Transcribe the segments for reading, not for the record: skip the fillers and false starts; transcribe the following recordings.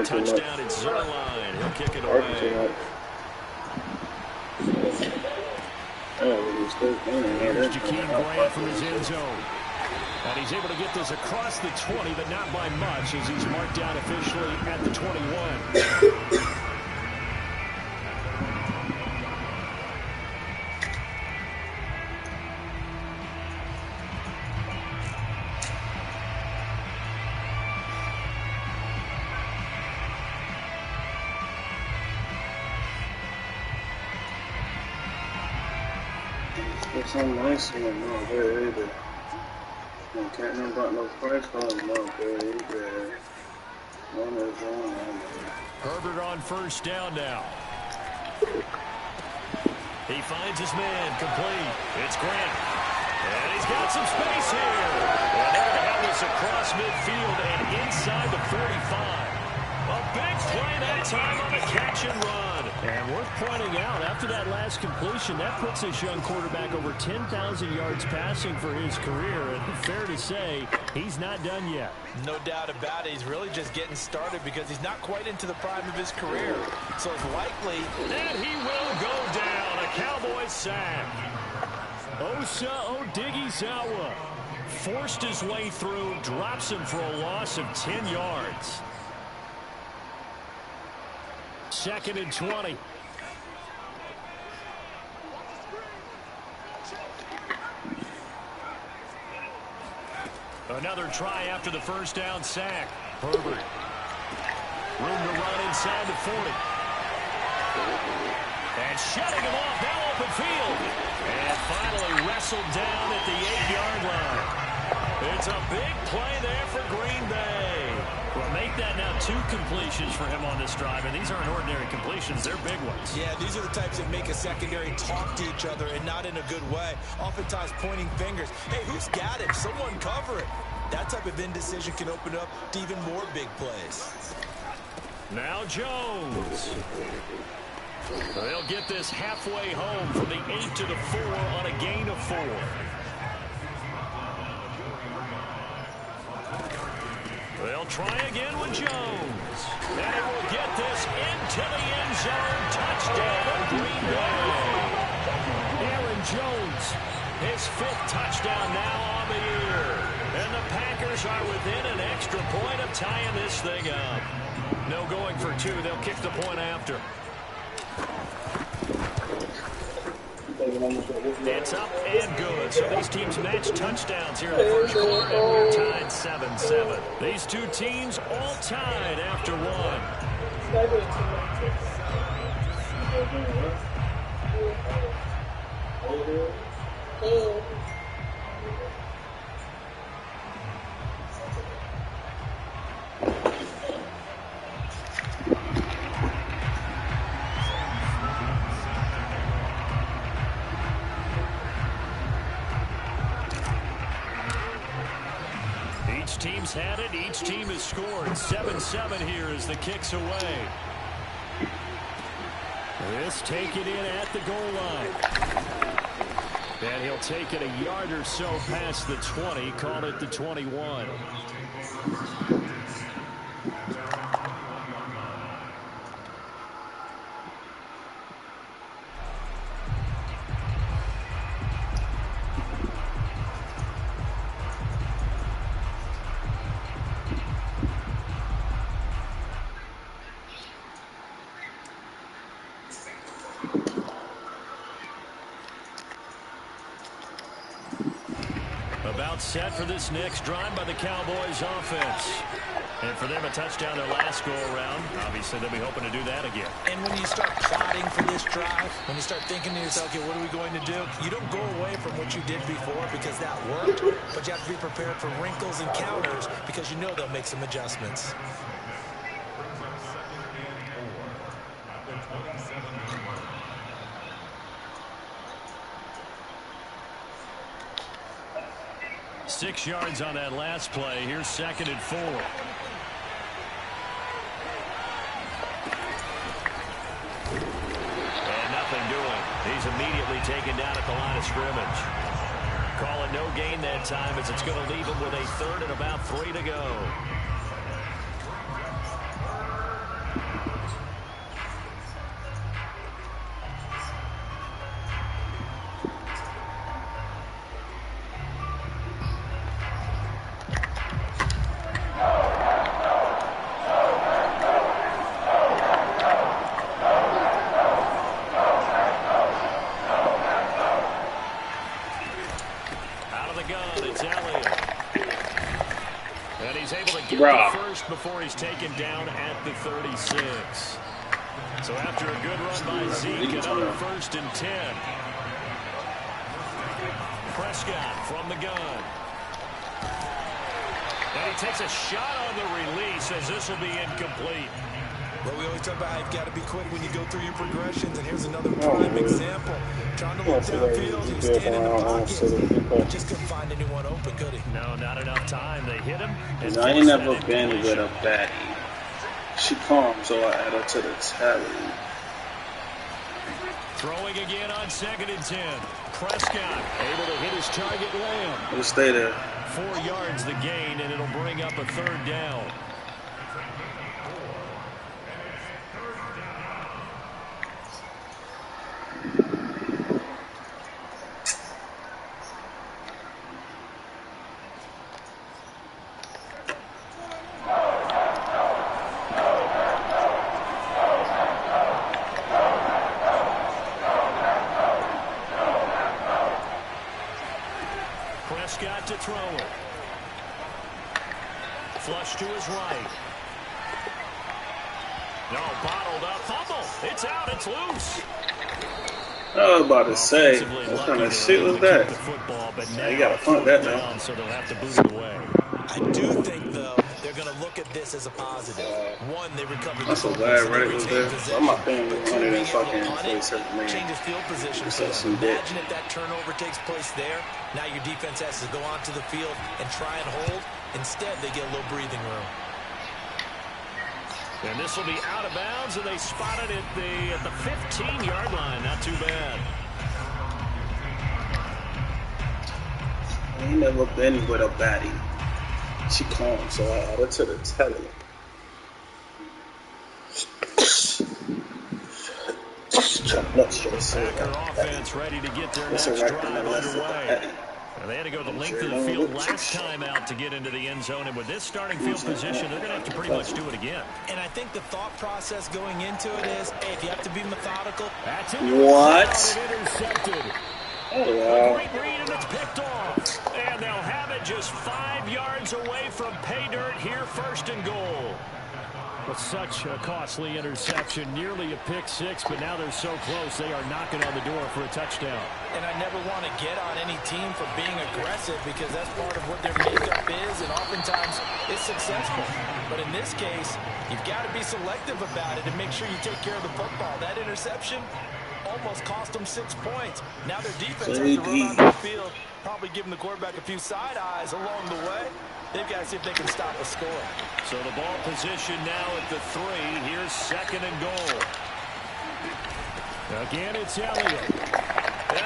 touchdown at Zerline. He'll kick it away. Here's Jakeem Grant from his end zone. And he's able to get this across the 20, but not by much, as he's marked down officially at the 21. It's so nice one, no way either. I can't remember about no price on them, no way either. One is on. Herbert on first down now. He finds his man complete. It's Grant. And he's got some space here. And they're going to have this across midfield and inside the 45. A big play that time on the catch and run. And worth pointing out, after that last completion, that puts this young quarterback over 10,000 yards passing for his career. And fair to say, he's not done yet. No doubt about it. He's really just getting started because he's not quite into the prime of his career. So it's likely that he will go down. A Cowboys sack. Osa Odighizuwa forced his way through, drops him for a loss of 10 yards. 2nd and 20. Another try after the first down sack. Herbert. Room to run inside the 40. And shutting him off, now open field. And finally wrestled down at the 8-yard line. It's a big play there for Green Bay. Well, make that now 2 completions for him on this drive, and these aren't ordinary completions. They're big ones. Yeah, these are the types that make a secondary talk to each other and not in a good way. Oftentimes pointing fingers. Hey, who's got him? Someone cover it. That type of indecision can open up to even more big plays. Now Jones. They'll get this halfway home from the 8 to the 4 on a gain of 4. They'll try again with Jones. And he will get this into the end zone. Touchdown, Green Bay. Aaron Jones, his 5th touchdown now on the year. And the Packers are within an extra point of tying this thing up. No going for 2. They'll kick the point after. It's up and good. So these teams match touchdowns here in the first quarter, and we're tied 7-7. These two teams all tied after 1. Each team's had it. Each team has scored. 7-7 here as the kick's away. This take it in at the goal line. And he'll take it a yard or so past the 20. Call it the 21. About set for this next drive by the Cowboys offense. And for them, a touchdown their last go-around. Obviously, they'll be hoping to do that again. And when you start plotting for this drive, when you start thinking to yourself, okay, what are we going to do? You don't go away from what you did before because that worked, but you have to be prepared for wrinkles and counters because you know they'll make some adjustments. Six yards on that last play. Here's 2nd and 4. And nothing doing. He's immediately taken down at the line of scrimmage. Call it no gain that time as it's going to leave him with a 3rd and about 3 to go. get the first before he's taken down at the 36. So after a good run by Zeke, another 1st and 10. Prescott from the gun. And he takes a shot on the release as this will be incomplete. Well, we always talk about how you've got to be quick when you go through your progressions, and here's another prime example. Trying to look downfield, he was standing in the pocket. Just couldn't find anyone open, could he? No, not enough time. They hit him. And I ain't never been with a baddie. She calm, so I add her to the tally. Throwing again on 2nd and 10. Prescott able to hit his target, Lamb. It'll stay there. 4 yards the gain, and it'll bring up a 3rd down. Prescott to throw it. Flush to his right. No, bottled up. Fumble. It's out. It's loose. I was about to say, what kind of shit was that? You gotta punt that now. So they'll have to boot it away. I do think, though, they're going to look at this as a positive. One, they recovered That's the a fumble, bad so they right was retained there. possession. I'm not paying But two, 100 being and able to fucking punt it 47 million. changes field position That's for them. some dick. Imagine if that turnover takes place there. Now your defense has to go onto the field and try and hold. Instead, they get a little breathing room. And this will be out of bounds, and they spotted it at the 15-yard line. Not too bad. I ain't never been with a baddie. She calm, so I add her to the telly. Packer offense ready to get their next drive underway. And they had to go the length of the field last time out to get into the end zone. And with this starting field position, they're going to have to pretty much do it again. And I think the thought process going into it is, hey, if you have to be methodical. That's it. What? Intercepted. Oh, wow. Great read, and it's picked off. And they'll have it just 5 yards away from pay dirt here, 1st and goal. Well, such a costly interception, nearly a pick six, but now they're so close they are knocking on the door for a touchdown. And I never want to get on any team for being aggressive because that's part of what their makeup is, and oftentimes it's successful. But in this case, you've got to be selective about it and make sure you take care of the football. That interception almost cost them 6 points. Now their defense has to run onto the field, probably giving the quarterback a few side eyes along the way. They've got to see if they can stop a score. So the ball position now at the 3. Here's 2nd and goal. Again, it's Elliott.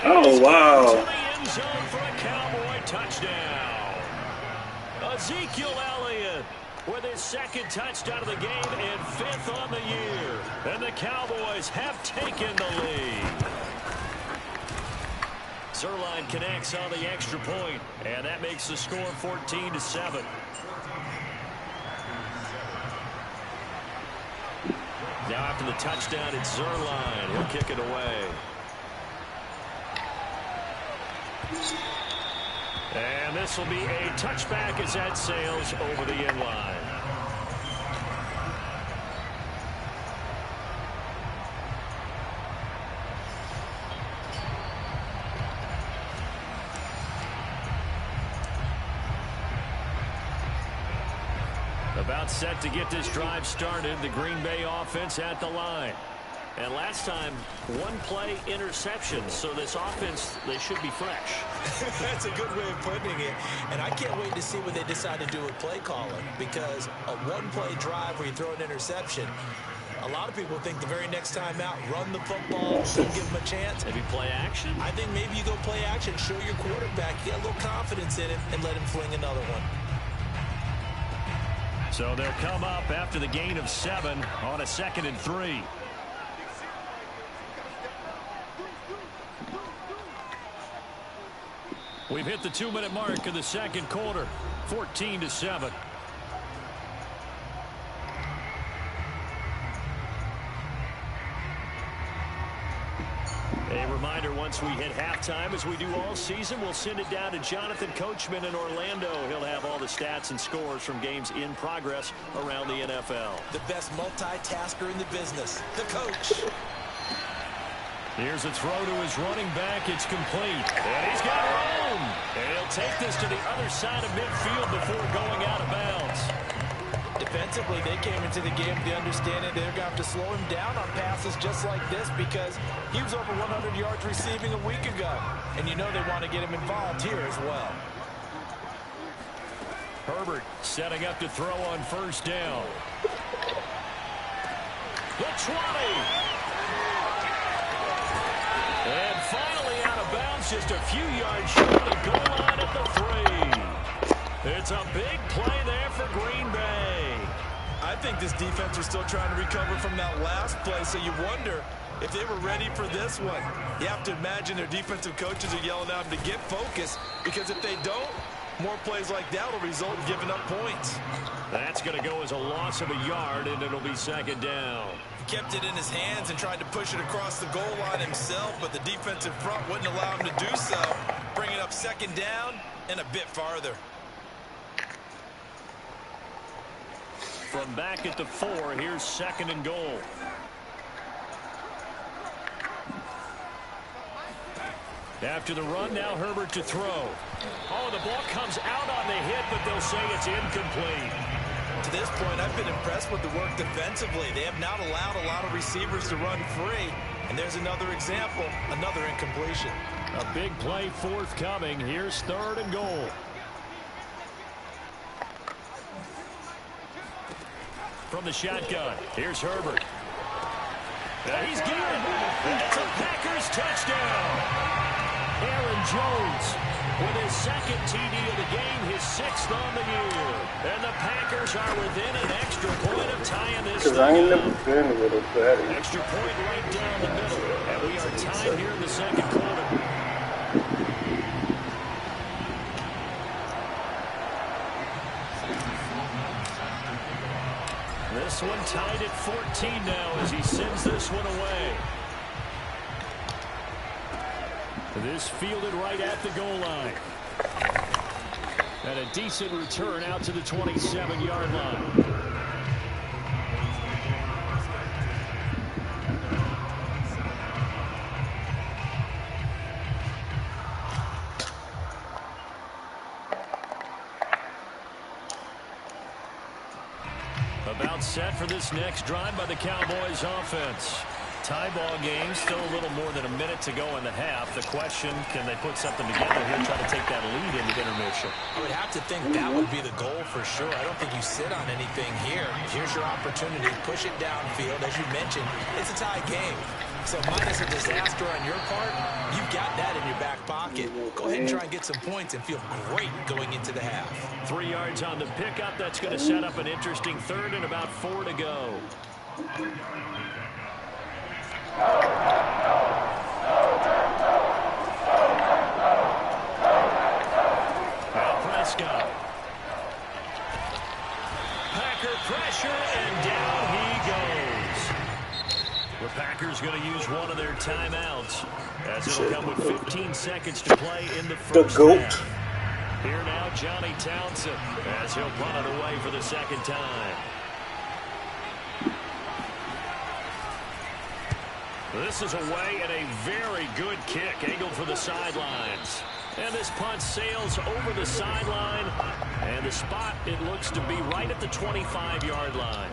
Oh, wow. To the end zone for a Cowboy touchdown. Ezekiel Elliott with his 2nd touchdown of the game and 5th on the year. And the Cowboys have taken the lead. Zerline connects on the extra point, and that makes the score 14-7. Now after the touchdown, it's Zerline. He'll kick it away. And this will be a touchback as that sails over the end line. About set to get this drive started. The Green Bay offense at the line. And last time, 1-play interception. So this offense, they should be fresh. That's a good way of putting it. And I can't wait to see what they decide to do with play calling. Because a 1-play drive where you throw an interception, a lot of people think the very next time out, run the football, don't give them a chance. Maybe play action? I think maybe you go play action, show your quarterback, get a little confidence in him, and let him fling another one. So they'll come up after the gain of 7 on a 2nd and 3. We've hit the 2-minute mark in the 2nd quarter, 14-7. A A reminder, once we hit halftime, as we do all season, we'll send it down to Jonathan Coachman in Orlando. He'll have all the stats and scores from games in progress around the NFL. The best multitasker in the business, the coach. Here's a throw to his running back. It's complete. And he's got room. And he'll take this to the other side of midfield before going out of bounds. Defensively, they came into the game with the understanding they're going to have to slow him down on passes just like this because he was over 100 yards receiving a week ago. And you know they want to get him involved here as well. Herbert setting up to throw on first down. The 20. And finally out of bounds, just a few yards short of the goal line at the 3. It's a big play there for Green Bay. I think this defense is still trying to recover from that last play, so you wonder if they were ready for this one. You have to imagine their defensive coaches are yelling at them to get focused, because if they don't, more plays like that will result in giving up points. That's going to go as a loss of a yard, and it'll be second down. He kept it in his hands and tried to push it across the goal line himself, but the defensive front wouldn't allow him to do so. Bringing up second down and a bit farther. From back at the 4, here's second and goal. After the run, now Herbert to throw. Oh, the ball comes out on the hit, but they'll say it's incomplete. To this point, I've been impressed with the work defensively. They have not allowed a lot of receivers to run free. And there's another example, another incompletion. A big play forthcoming. Here's third and goal. From the shotgun, here's Herbert. And he's got it. It's a Packers touchdown. Aaron Jones with his second TD of the game, his 6th on the year. And the Packers are within an extra point of tying this thing up. Extra point right down the middle. And we are tied here in the second quarter. This one tied at 14 now as he sends this one away. This fielded right at the goal line. And a decent return out to the 27-yard line. About set for this next drive by the Cowboys offense. Tie ball game, still a little more than a minute to go in the half. The question, can they put something together here, try to take that lead into intermission? I would have to think that would be the goal for sure. I don't think you sit on anything here. Here's your opportunity. Push it downfield. As you mentioned, it's a tie game. So minus a disaster on your part, you've got that in your back pocket. Go ahead and try and get some points and feel great going into the half. 3 yards on the pickup. That's going to set up an interesting third and about 4 to go. Now Prescott. Packer pressure, and down he goes. The Packers going to use one of their timeouts as it'll come with 15 seconds to play in the first half. Here now, Johnny Townsend as he'll punt it away for the second time. This is away and a very good kick angled for the sidelines. And this punt sails over the sideline. And the spot, it looks to be right at the 25-yard line.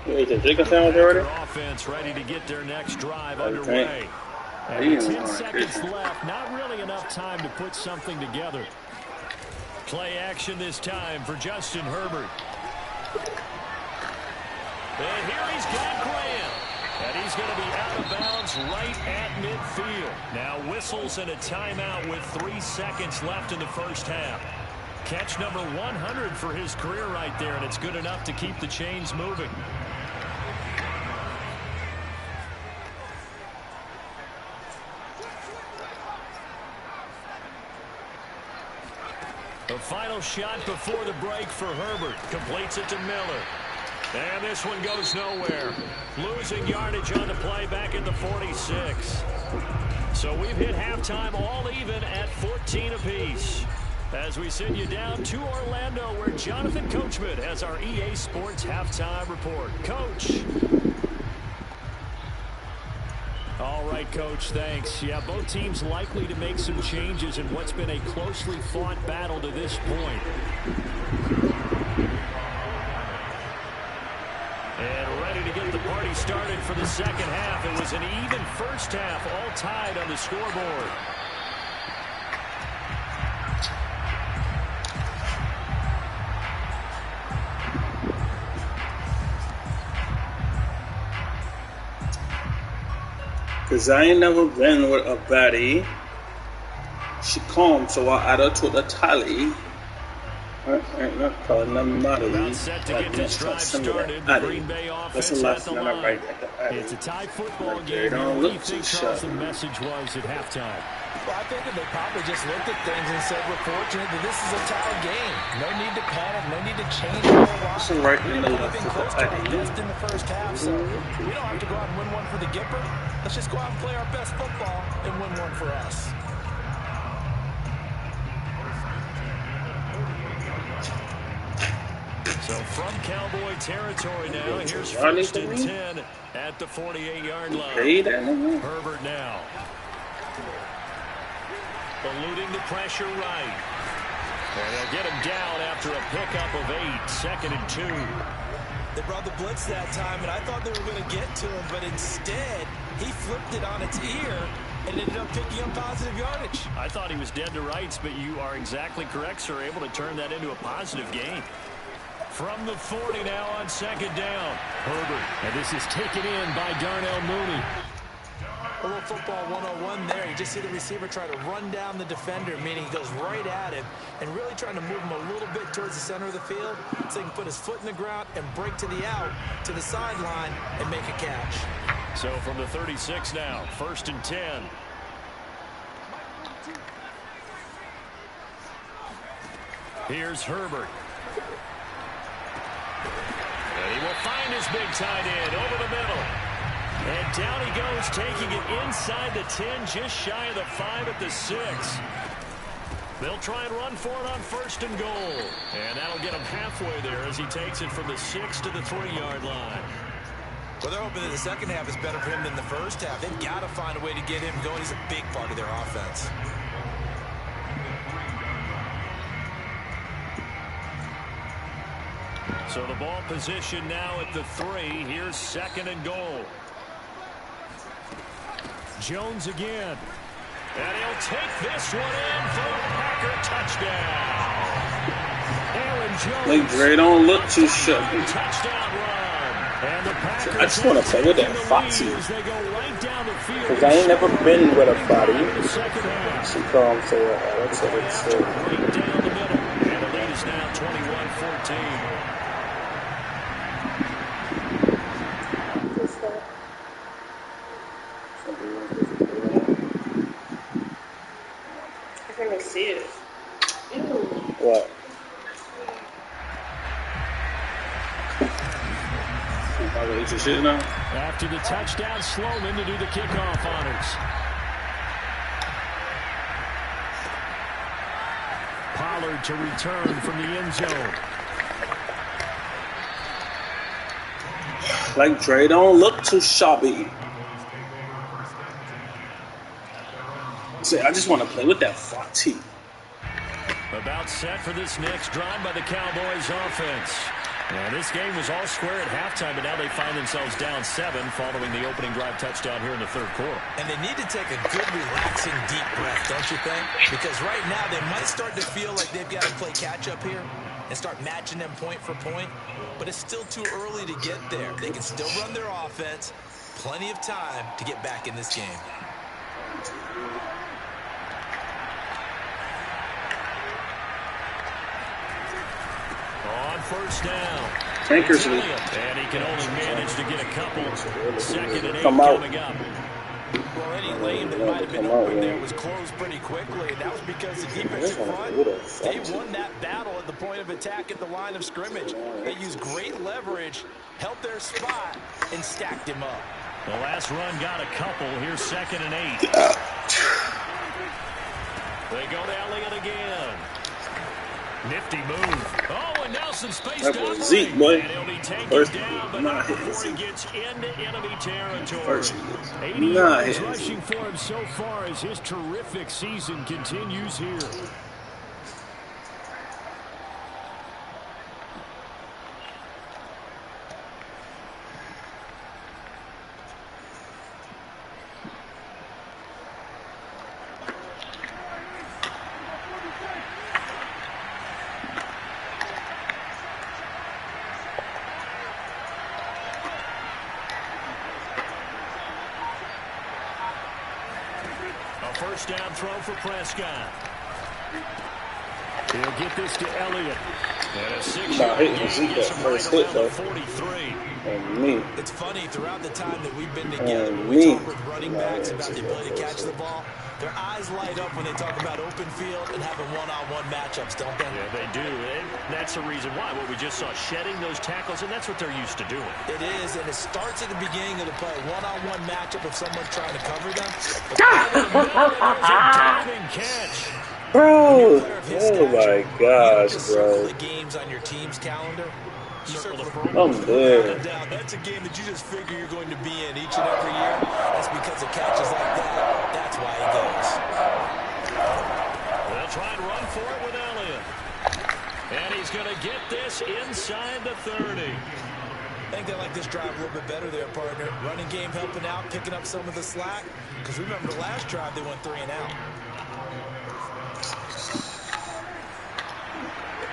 You ate the chicken sandwich already? Offense ready to get their next drive underway. And 10 seconds left. Not really enough time to put something together. Play action this time for Justin Herbert. And here he's got Graham. And he's going to be out of bounds right at midfield. Now whistles and a timeout with 3 seconds left in the first half. Catch number 100 for his career right there, and it's good enough to keep the chains moving. The final shot before the break for Herbert. Completes it to Miller. And this one goes nowhere. Losing yardage on the play back at the 46. So we've hit halftime all even at 14 apiece. As we send you down to Orlando, where Jonathan Coachman has our EA Sports halftime report. Coach. All right, Coach, thanks. Yeah, both teams likely to make some changes in what's been a closely fought battle to this point. And ready to get the party started for the second half. It was an even first half, all tied on the scoreboard. Cause I ain't never been with a baddie. She calm, so I add her to the tally. Ain't not calling them naughty. About set to get this drive started. The Green Bay offense at the line. It's a tie football game. What do you think, Charles, the message was at halftime? Well, I think they probably just looked at things and said, we're fortunate that this is a tie game. No need to panic. No need to change our It's right in the left of the Eddie. Just in the first half, so we don't have to go out and win one for the Gipper. Let's just go out and play our best football and win one for us. So from Cowboy territory now, here's first and 10 at the 48-yard line. Herbert now. Eluding the pressure right. And they'll get him down after a pickup of 8, 2nd and 2. They brought the blitz that time, and I thought they were going to get to him, but instead, he flipped it on its ear and ended up picking up positive yardage. I thought he was dead to rights, but you are exactly correct, sir. Able to turn that into a positive gain. From the 40 now on 2nd down. Herbert, and this is taken in by Darnell Mooney. A little football 101 there. You just see the receiver try to run down the defender, meaning he goes right at him and really trying to move him a little bit towards the center of the field so he can put his foot in the ground and break to the out, to the sideline, and make a catch. So from the 36 now, 1st and 10. Here's Herbert. And he will find his big tight end over the middle. And down he goes, taking it inside the 10, just shy of the 5 at the 6. They'll try and run for it on 1st and goal. And that'll get him halfway there as he takes it from the 6 to the 3-yard line. Well, they're hoping that the second half is better for him than the first half. They've got to find a way to get him going. He's a big part of their offense. So the ball position now at the 3. Here's 2nd and goal. Jones again. And he'll take this one in for a Packer touchdown. Aaron Jones. Like Dre don't look too shabby. Touchdown run. And the Packers I just want to play with that Foxy. Because I ain't never been with a body. She calls, so that's what it's right down the middle. And the lead is now 21-14. Let me see it. Ew. What? Eat your shit now? After the touchdown, Sloman to do the kickoff honors. Pollard to return from the end zone. Like Dre don't look too shabby. See, I just want to play with that Foxy. About set for this next drive by the Cowboys offense. And this game was all square at halftime, but now they find themselves down 7 following the opening drive touchdown here in the 3rd quarter. And they need to take a good, relaxing, deep breath, don't you think? Because right now they might start to feel like they've got to play catch-up here and start matching them point for point. But it's still too early to get there. They can still run their offense. Plenty of time to get back in this game. On 1st down. Tankersley. And he can only manage to get a couple. 2nd and 8 Come out. coming up. Well, any lane that might have been open there was closed pretty quickly, and that was because the defensive front, they won that battle at the point of attack at the line of scrimmage. They used great leverage, held their spot, and stacked him up. The last run got a couple. Here's 2nd and 8. They go to Elliott again. Nifty move. Oh, and now some space that down boy Zeke, boy. And he'll be taken First, down, but not before he gets into enemy territory. First, 80 yards rushing for him so far as his terrific season continues here. First down throw for Prescott. He'll get this to Elliott. And a 6-yard gain gets him right around the 43. It's funny, throughout the time that we've been together, when we talk with running backs about the ability to catch the ball, their eyes light up when they talk about open field and having one-on-one matchups, don't they? Yeah, they do. And that's the reason why. What we just saw, shedding those tackles, and that's what they're used to doing. It is, and it starts at the beginning of the play. One-on-one matchup of someone trying to cover them. Catch. Bro, oh my gosh, bro. The games on your team's calendar. I'm there. That's a game that you just figure you're going to be in each and every year. That's because of catches like that. That's why he goes. They'll try and run for it with Elliott. And he's going to get this inside the 30. I think they like this drive a little bit better there, partner. Running game helping out, picking up some of the slack. Because remember, the last drive they went 3 and out.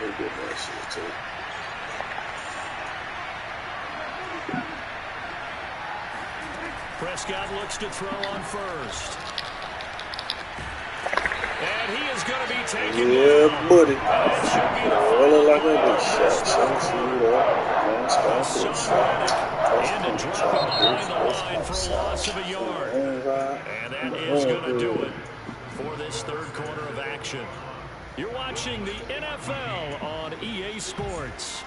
They did that shit too. Prescott looks to throw on first. And he is going to be taken yeah, down. buddy. Rolling like a big shot. And a drop behind the line for a loss of a yard. And that is going to do it for this third quarter of action. You're watching the NFL on EA Sports.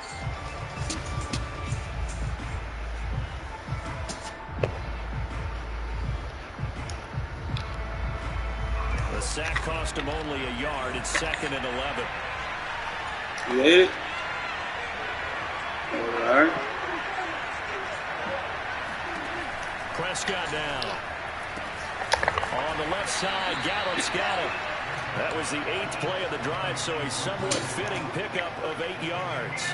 The sack cost him only a yard. It's 2nd and 11. You hit it? All right. Prescott now. On the left side, Gallup's got it. That was the 8th play of the drive, so a somewhat fitting pickup of 8 yards.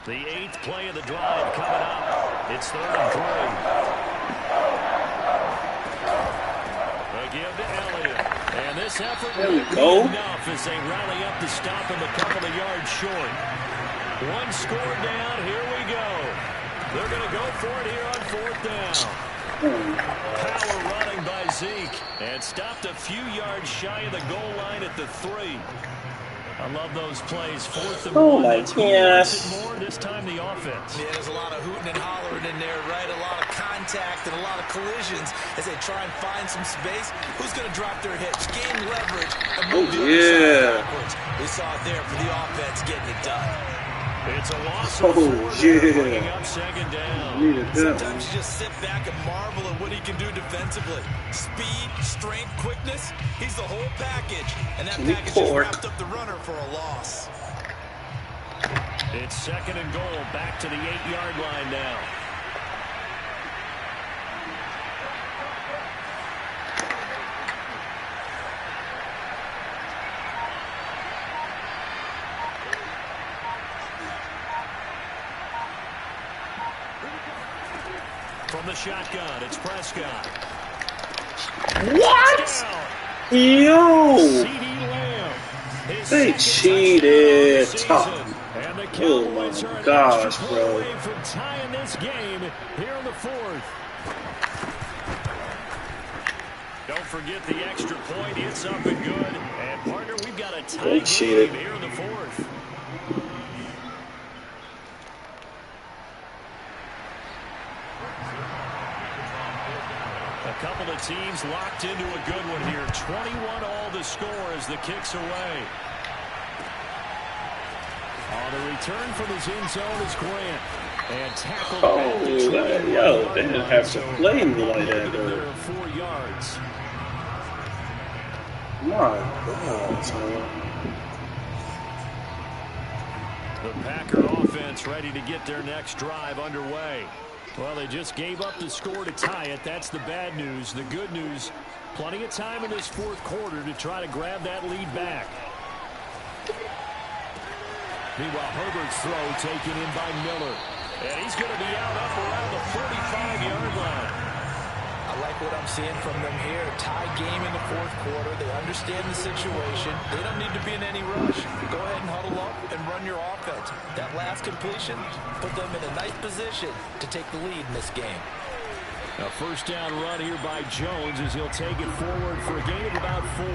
The 8th play of the drive coming up. It's 3rd and 3. They give to Elliott. And this effort will be enough as they rally up to stop him a couple of yards short. One score down. Here we go. They're going to go for it here on 4th down. Power running by Zeke. And stopped a few yards shy of the goal line at the 3. I love those plays. 4th and 1. That's more this time the offense. Yeah, there's a lot of hooting and hollering in there, right? A lot of contact and a lot of collisions as they try and find some space. Who's going to drop their hips, gain leverage, and move the other side backwards? We saw it there for the offense getting it done. It's a loss of 4, bringing up 2nd down. Sometimes you just sit back and marvel at what he can do defensively. Speed, strength, quickness, he's the whole package. And that package just wrapped up the runner for a loss. It's 2nd and goal, back to the 8-yard line now. From the shotgun, it's Prescott. What? Yo! They cheated. Oh my gosh, bro. From tying this game here in the 4th. Don't forget the extra point. It's up and good. And, partner, we've got a tie They game cheated. here in the fourth. A couple of teams locked into a good one here. 21 all the score as the kick's away. On the return from his end zone is Grant. And tackled at the 21. Yo, they didn't have to play me like that, There though. are 4 yards. My God, man. The Packer offense ready to get their next drive underway. Well, they just gave up the score to tie it. That's the bad news. The good news, plenty of time in this fourth quarter to try to grab that lead back. Meanwhile, Herbert's throw taken in by Miller. And he's going to be out up around the 45-yard line. I like what I'm seeing from them here. Tie game in the fourth quarter. They understand the situation. They don't need to be in any rush. Go ahead and huddle up and run your offense. That last completion put them in a nice position to take the lead in this game. A first down run here by Jones as he'll take it forward for a gain of about 4.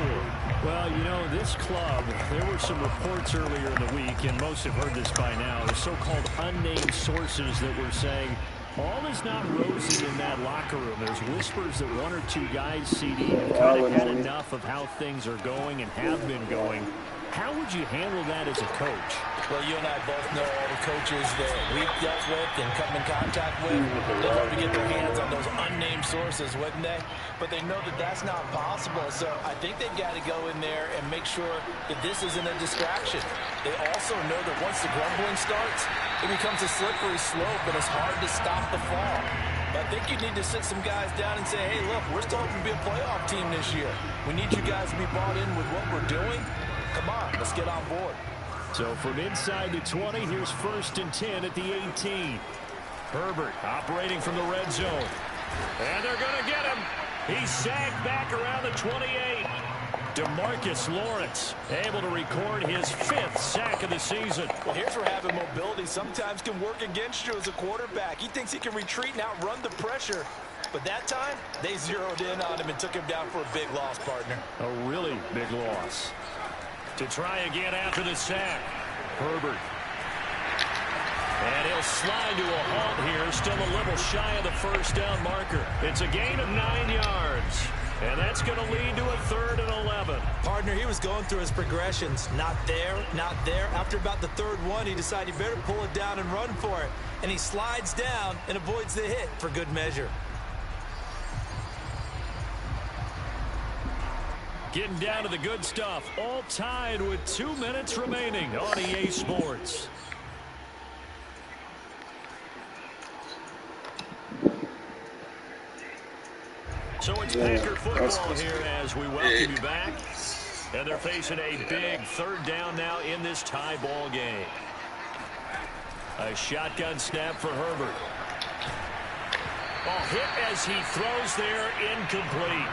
Well, you know, this club, there were some reports earlier in the week, and most have heard this by now, the so-called unnamed sources that were saying all is not rosy in that locker room. There's whispers that 1 or 2 guys, CD, have kind of had enough of how things are going and have been going. How would you handle that as a coach? Well, you and I both know all the coaches that we've dealt with and come in contact with. They'd love to get their hands on those unnamed sources, wouldn't they? But they know that that's not possible. So I think they've got to go in there and make sure that this isn't a distraction. They also know that once the grumbling starts, it becomes a slippery slope and it's hard to stop the fall. But I think you need to sit some guys down and say, hey, look, we're still hoping to be a playoff team this year. We need you guys to be bought in with what we're doing. Come on, let's get on board. So from inside the 20, here's 1st and 10 at the 18. Herbert operating from the red zone. And they're going to get him. He's sagged back around the 28. DeMarcus Lawrence able to record his 5th sack of the season. Well, here's where having mobility sometimes can work against you as a quarterback. He thinks he can retreat and outrun the pressure. But that time, they zeroed in on him and took him down for a big loss, partner. A really big loss. To try again after the sack. Herbert. And he'll slide to a halt here. Still a little shy of the first down marker. It's a gain of 9 yards. And that's going to lead to a 3rd and 11. Partner, he was going through his progressions. Not there, not there. After about the 3rd one, he decided he better pull it down and run for it. And he slides down and avoids the hit for good measure. Getting down to the good stuff. All tied with 2 minutes remaining on EA Sports. So it's Packer football here as we welcome you back. And they're facing a big 3rd down now in this tie ball game. A shotgun snap for Herbert. Ball hit as he throws there, incomplete.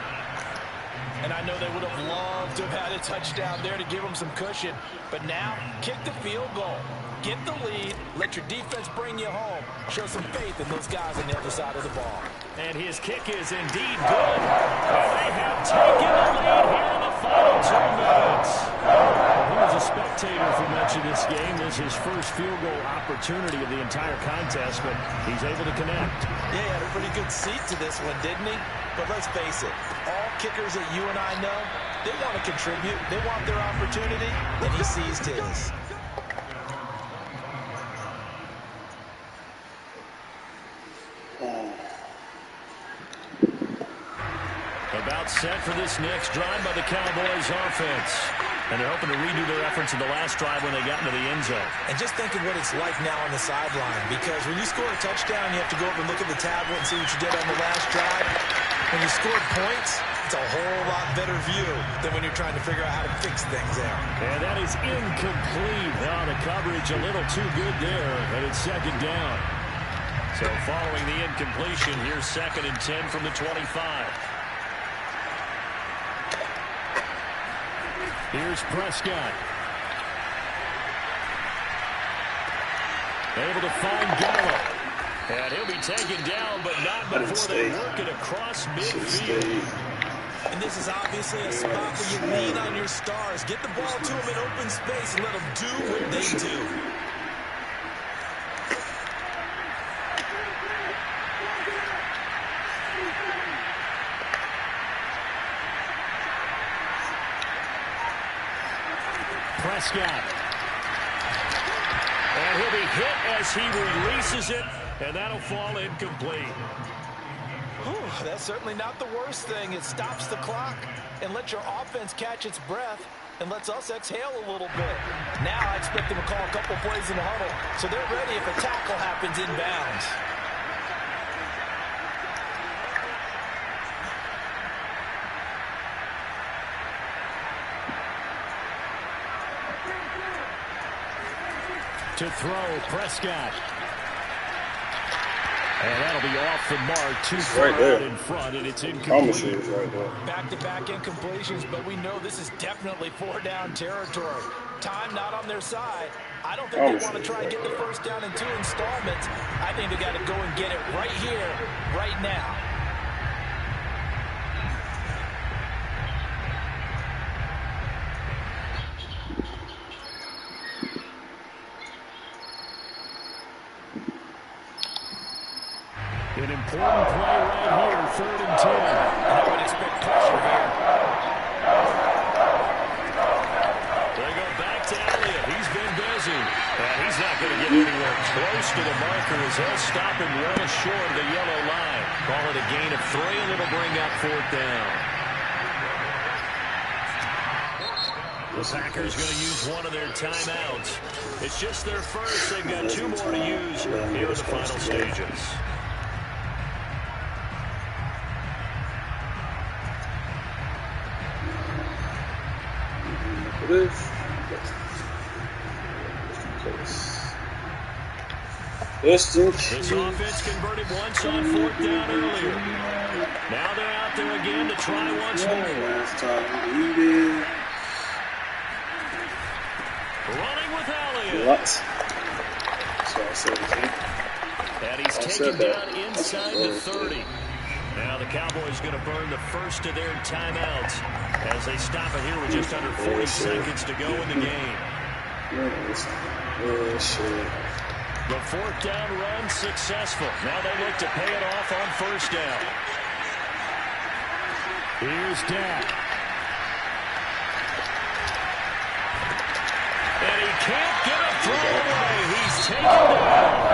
And I know they would have loved to have had a touchdown there to give them some cushion. But now, kick the field goal. Get the lead. Let your defense bring you home. Show some faith in those guys on the other side of the ball. And his kick is indeed good. And they have taken the lead here in the final 2 minutes. He was a spectator for much of this game. This is his first field goal opportunity of the entire contest, but he's able to connect. Yeah, he had a pretty good seat to this one, didn't he? But let's face it, all kickers that you and I know, they want to contribute. They want their opportunity, and he seized his. About set for this next drive by the Cowboys offense. And they're hoping to redo their efforts in the last drive when they got into the end zone. And just think of what it's like now on the sideline, because when you score a touchdown, you have to go over and look at the tablet and see what you did on the last drive. When you scored points, it's a whole lot better view than when you're trying to figure out how to fix things there. And that is incomplete. Oh, the coverage a little too good there, and it's 2nd down. So following the incompletion, here's 2nd and 10 from the 25. Here's Prescott. Able to find Gallup. And he'll be taken down, but not before they work it across midfield. And this is obviously a spot where you lean on your stars. Get the ball to them in open space and let them do what they do. Prescott. And he'll be hit as he releases it, and that'll fall incomplete. Whew, that's certainly not the worst thing. It stops the clock and lets your offense catch its breath and lets us exhale a little bit. Now I expect them to call a couple plays in the huddle, so they're ready if a tackle happens inbounds. To throw, Prescott. And that'll be off the mark. Too far out in front, and it's incomplete. Right there. Back-to-back incompletions, but we know this is definitely four-down territory. Time not on their side. I don't think they want to try and get the first down in 2 installments. I think they got to go and get it right here, right now. An important play right here, 3rd and 10. I would expect pressure here. They go back to Elliott. He's been busy. And he's not going to get anywhere close to the marker as they'll stop him well short of the yellow line. Call it a gain of 3, and it'll bring up 4th down. The Packers going to use one of their timeouts. It's just their first. They've got 2 more to use here in the final stages. This offense converted once on 4th down earlier. Now they're out there again to try once more. Last time we did. Running with Elliott. What? So I said, and he's taken down inside the 30. Now the Cowboys going to burn the first of their timeouts as they stop it here with just under 40 seconds to go in the game. The 4th down run successful. Now they look to pay it off on 1st down. Here's Dak. And he can't get a throw away. He's taken down.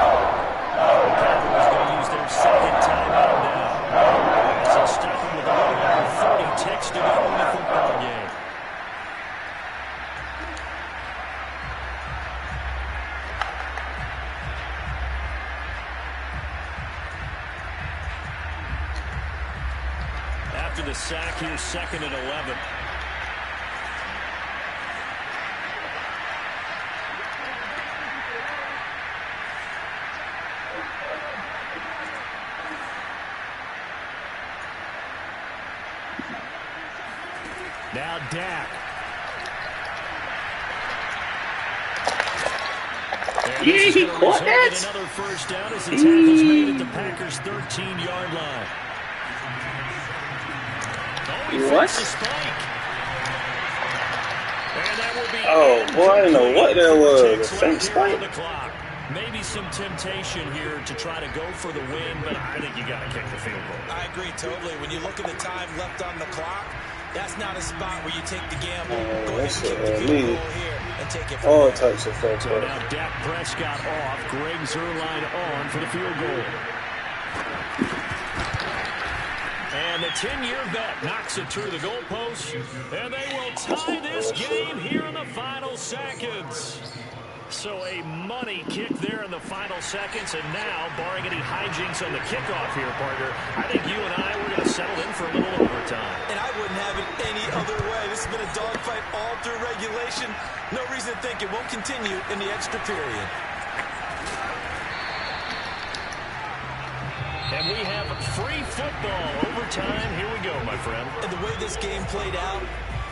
The Cowboys going to use their 2nd timeout now. As they stop him with a little over 40 ticks to go in the football game. After the sack here, 2nd and 11. Now Dak. He caught that? Another first down as the tackle's made at the Packers' 13-yard line. What? Oh, boy, I didn't know what that was. A fake spike? Maybe some temptation here to try to go for the win, but I think you got to kick the field goal. I agree totally. When you look at the time left on the clock, that's not a spot where you take the gamble. Go ahead and kick the field goal here and take it from all there. types of folks. So now Dak Prescott off, Greg Zuerlein on for the field goal. And the 10-year vet knocks it through the goalpost, and they will tie this game here in the final seconds. So a money kick there in the final seconds, and now, barring any hijinks on the kickoff here, partner, I think you and I were going to settle in for a little overtime. And I wouldn't have it any other way. This has been a dogfight all through regulation. No reason to think it won't continue in the extra period. And we have free football overtime. Here we go, my friend. And the way this game played out,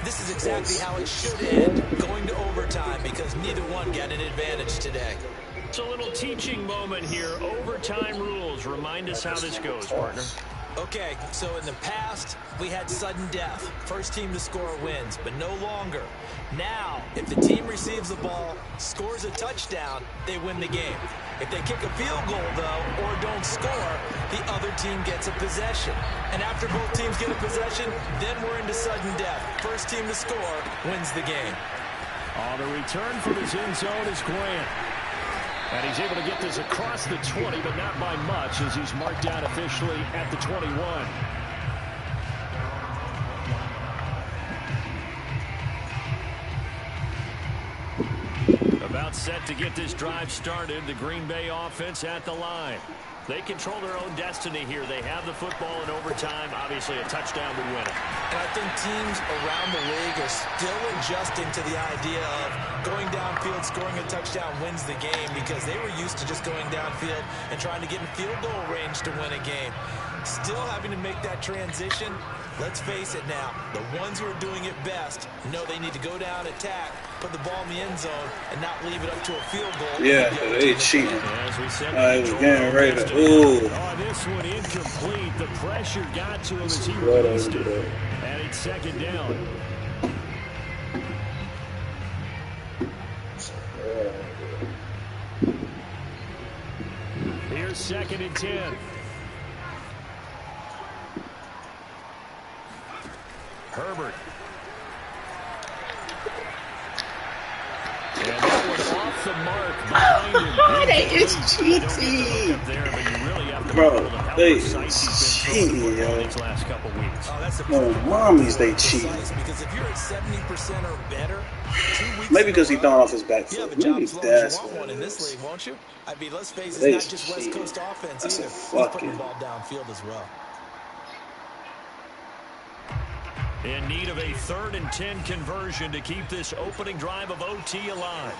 this is exactly how it should end, going to overtime, because neither one got an advantage today. It's a little teaching moment here. Overtime rules. Remind us how this goes, partner. Okay, so in the past, we had sudden death. First team to score wins, but no longer. Now, if the team receives the ball, scores a touchdown, they win the game. If they kick a field goal, though, or don't score, the other team gets a possession. And after both teams get a possession, then we're into sudden death. First team to score wins the game. On the return from his end zone is Grant. And he's able to get this across the 20, but not by much, as he's marked down officially at the 21. About set to get this drive started, the Green Bay offense at the line. They control their own destiny here. They have the football in overtime. Obviously, a touchdown would win it. And I think teams around the league are still adjusting to the idea of going downfield, scoring a touchdown wins the game, because they were used to just going downfield and trying to get in field goal range to win a game. Still having to make that transition. Let's face it now, the ones who are doing it best know they need to go down, attack, put the ball in the end zone, and not leave it up to a field goal. Yeah, they cheating. I was getting ready to. Ooh. Oh, this one incomplete. The pressure got to him as he released it. And it's second down. Here's 2nd and 10. Herbert. And that one off the mark behind him. They is cheating. Bro, they is cheating, yo. These last couple weeks. No, mommies, they cheating. Because if you're at 70% or better, 2 weeks Maybe because he throwing off his back you have foot. a job Maybe as long as that's you want what one it in this is. league, won't you? I mean, let's face it, They it's not just West cheating. Coast offense That's either. a He's putting fucking. the ball downfield as well. In need of a 3rd and 10 conversion to keep this opening drive of OT alive.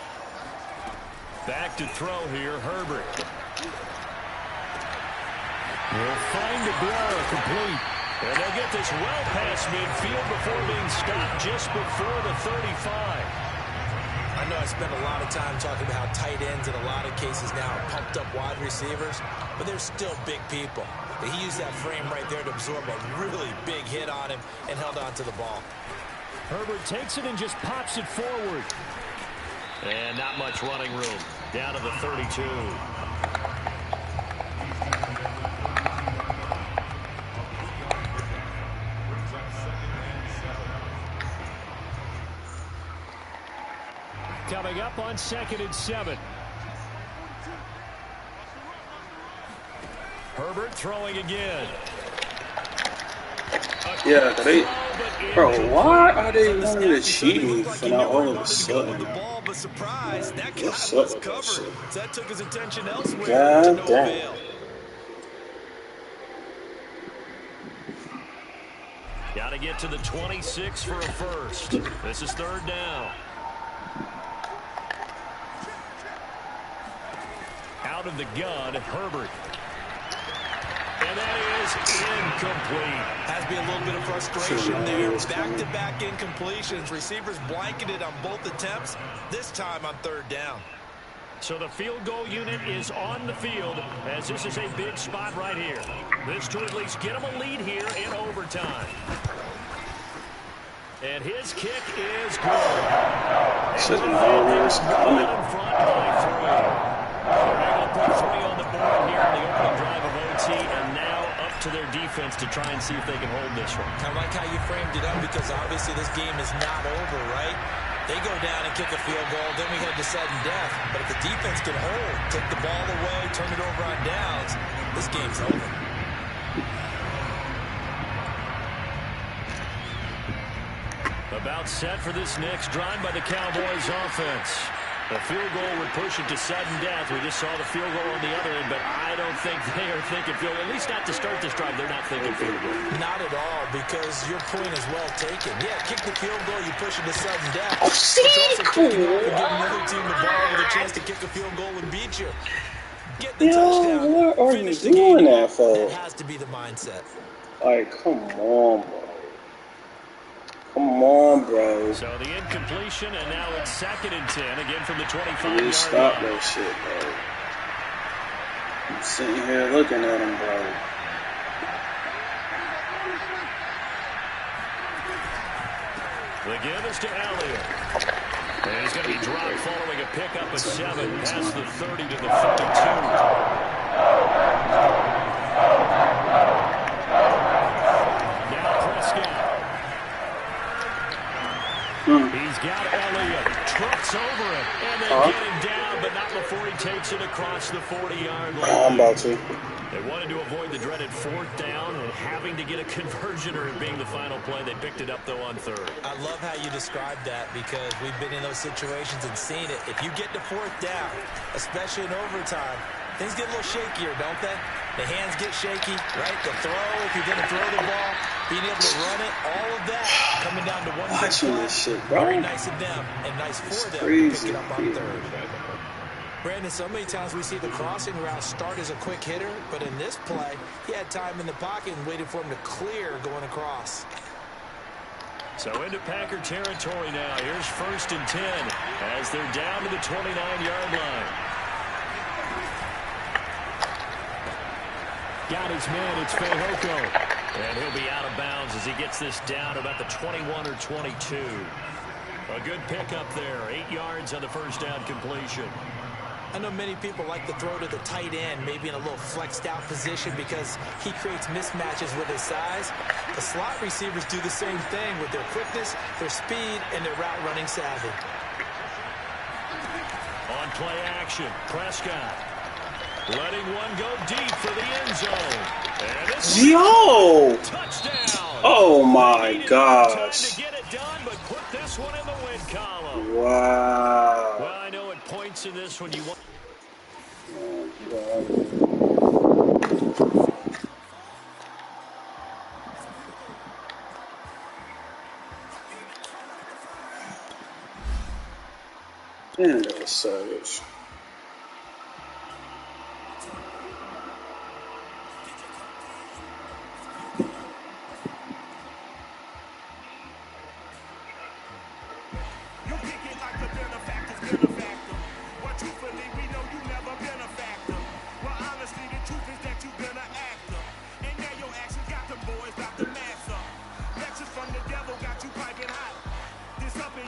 Back to throw here, Herbert. Will find Aguero complete. And they'll get this well past midfield before being stopped just before the 35. I know I spent a lot of time talking about how tight ends in a lot of cases now are pumped up wide receivers, but they're still big people. He used that frame right there to absorb a really big hit on him and held on to the ball. Herbert takes it and just pops it forward. And not much running room. Down to the 32. Coming up on 2nd and 7. Herbert throwing again. Yeah, they. Bro, why are they wanting to cheat me for now all of a sudden? What's up with that shit? That took his attention elsewhere. God damn. Got to get to the 26 for a first. This is 3rd down. Out of the gun, Herbert. And that is incomplete. Has to be a little bit of frustration there. Back-to-back incompletions. Receivers blanketed on both attempts, this time on 3rd down. So the field goal unit is on the field, as this is a big spot right here. This to at least get them a lead here in overtime. And his kick is good. Shouldn't know this coming. In front by 3. They're able to put 3 on the board here in the opening drive of OT, and now up to their defense to try and see if they can hold this one. I like how you framed it up, because obviously this game is not over, right? They go down and kick a field goal, then we head to sudden death. But if the defense can hold, take the ball away, turn it over on downs, this game's over. About set for this next drive by the Cowboys offense. The field goal would push it to sudden death. We just saw the field goal on the other end, but I don't think they are thinking field goal. At least not to start this drive. They're not thinking field goal. Not at all, because your point is well taken. Yeah, kick the field goal, you push it to sudden death. Oh, see, cool. And give another team the ball with a chance to kick a field goal and beat you. Get the touchdown. What are you Finish the doing game that for? That has to be the mindset. Like, come on, bro. Come on, bro. So the incompletion, and now it's 2nd and 10, again from the 25-yard line. Stop that shit, bro. I'm sitting here looking at him, bro. The give is to Elliott. And he's going to be dropped following a pickup of 7 past the 30 to the 42. Now Prescott. He's got Elliott. Trucks over it. And they get him down, but not before he takes it across the 40-yard line. I'm about to. They wanted to avoid the dreaded 4th down and having to get a conversion or it being the final play. They picked it up, though, on 3rd. I love how you described that because we've been in those situations and seen it. If you get to 4th down, especially in overtime, things get a little shakier, don't they? The hands get shaky, right? The throw, if you're going to throw the ball, being able to run it, all of that coming down to one big play. This shit, bro. Very nice of them and nice for them to pick it up on 3rd. Brandon, so many times we see the crossing route start as a quick hitter, but in this play, he had time in the pocket and waited for him to clear going across. So into Packer territory now. Here's 1st and 10 as they're down to the 29-yard line. Got his man, it's Fehoko. And he'll be out of bounds as he gets this down about the 21 or 22. A good pickup there. 8 yards on the 1st down completion. I know many people like to throw to the tight end, maybe in a little flexed out position because he creates mismatches with his size. The slot receivers do the same thing with their quickness, their speed, and their route running savvy. On play action, Prescott letting one go deep for the end zone. And this Yo! Touchdown! Oh my gosh. To get it done, but put this one in the win column. Wow. Well, I know at points in this when you want. Damn, that was savage.